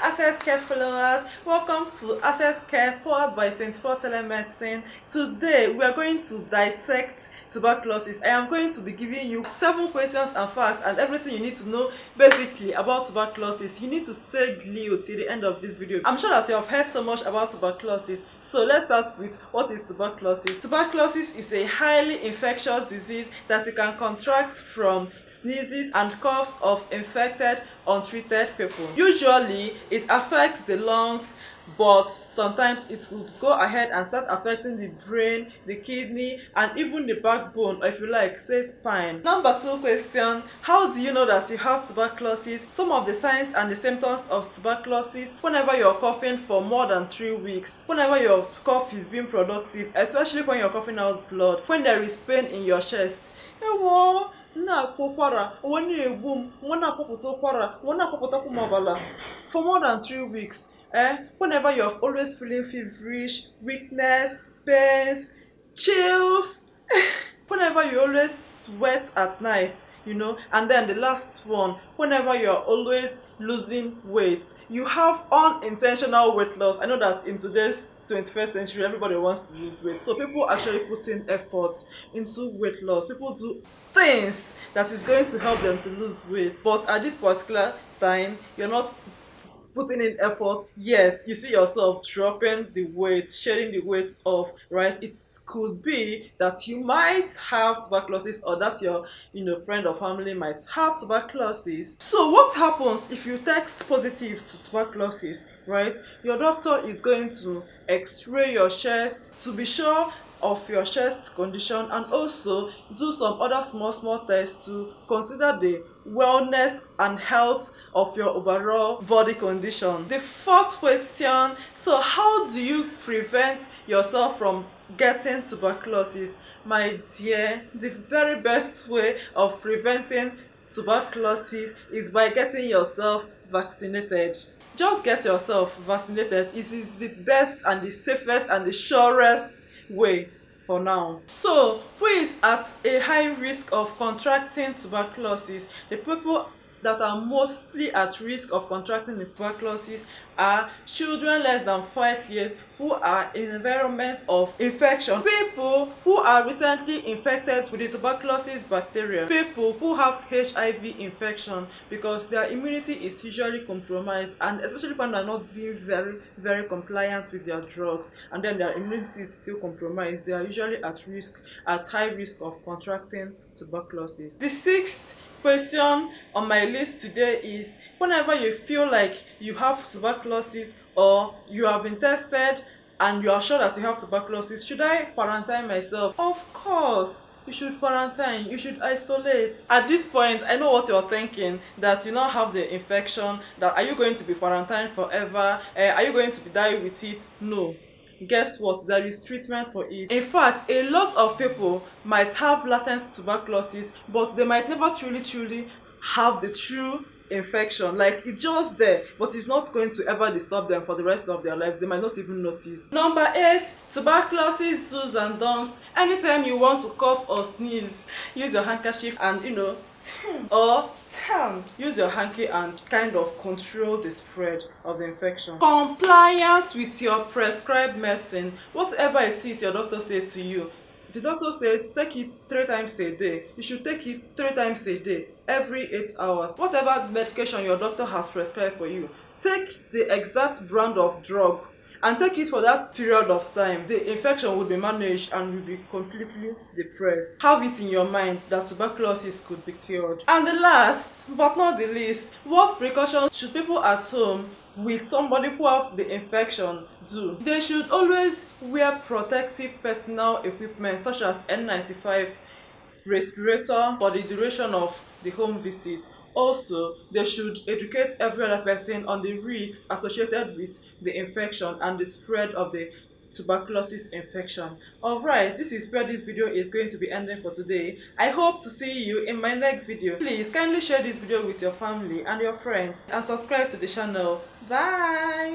Access Care followers, welcome to Access Care powered by 24 Telemedicine. Today we are going to dissect tuberculosis. I am going to be giving you 7 questions and facts and everything you need to know basically about tuberculosis. You need to stay glued till the end of this video. I'm sure that you have heard so much about tuberculosis, so let's start with what is tuberculosis. Tuberculosis is a highly infectious disease that you can contract from sneezes and coughs of infected, untreated people. Usually it affects the lungs, but sometimes it would go ahead and start affecting the brain, the kidney, and even the backbone, or if you like, say spine. Number 2 question: how do you know that you have tuberculosis? Some of the signs and the symptoms of tuberculosis: whenever you're coughing for more than 3 weeks, whenever your cough is being productive, especially when you're coughing out blood, when there is pain in your chest, for more than 3 weeks, whenever you're always feeling feverish, weakness, pains, chills, whenever you always sweat at night, and then the last one, whenever you're always losing weight, you have unintentional weight loss. I know that in today's 21st century everybody wants to lose weight, so people actually put in effort into weight loss. People do things that is going to help them to lose weight, but at this particular time you're not putting in effort, yet you see yourself dropping the weight, shedding the weight off, right? It could be that you might have tuberculosis, or that your friend or family might have tuberculosis. So what happens if you test positive to tuberculosis, right? Your doctor is going to x-ray your chest to be sure of your chest condition, and also do some other small tests to consider the wellness and health of your overall body condition. The 4th question: so how do you prevent yourself from getting tuberculosis? My dear, the very best way of preventing tuberculosis is by getting yourself vaccinated. Just get yourself vaccinated. It is the best and the safest and the surest way for now. So who is at a high risk of contracting tuberculosis? The people that are mostly at risk of contracting tuberculosis are children less than 5 years who are in environments of infection, people who are recently infected with the tuberculosis bacteria, people who have HIV infection, because their immunity is usually compromised, and especially when they are not being very compliant with their drugs, and then their immunity is still compromised, they are usually at high risk of contracting tuberculosis. The 6th question on my list today is: whenever you feel like you have tuberculosis, or you have been tested and you are sure that you have tuberculosis, should I quarantine myself? Of course you should quarantine, you should isolate. At this point, I know what you're thinking, that you now have the infection, that are you going to be quarantined forever? Are you going to die with it? No. Guess what? There is treatment for it. In fact, a lot of people might have latent tuberculosis, but they might never truly have the true infection. Like, it's just there, but it's not going to ever disturb them for the rest of their lives. They might not even notice. Number 8, tuberculosis do's and don'ts. Anytime you want to cough or sneeze, use your handkerchief and use your hanky and kind of control the spread of the infection. Compliance with your prescribed medicine. Whatever it is your doctor said to you, the doctor says take it 3 times a day. You should take it 3 times a day, every 8 hours. Whatever medication your doctor has prescribed for you, take the exact brand of drug and take it for that period of time. The infection will be managed and will be completely depressed. Have it in your mind that tuberculosis could be cured. And the last but not the least, what precautions should people at home with somebody who have the infection do? They should always wear protective personal equipment such as N95, respirator for the duration of the home visit. Also, they should educate every other person on the risks associated with the infection and the spread of the tuberculosis infection. Alright, this is where this video is going to be ending for today. I hope to see you in my next video. Please kindly share this video with your family and your friends and subscribe to the channel. Bye!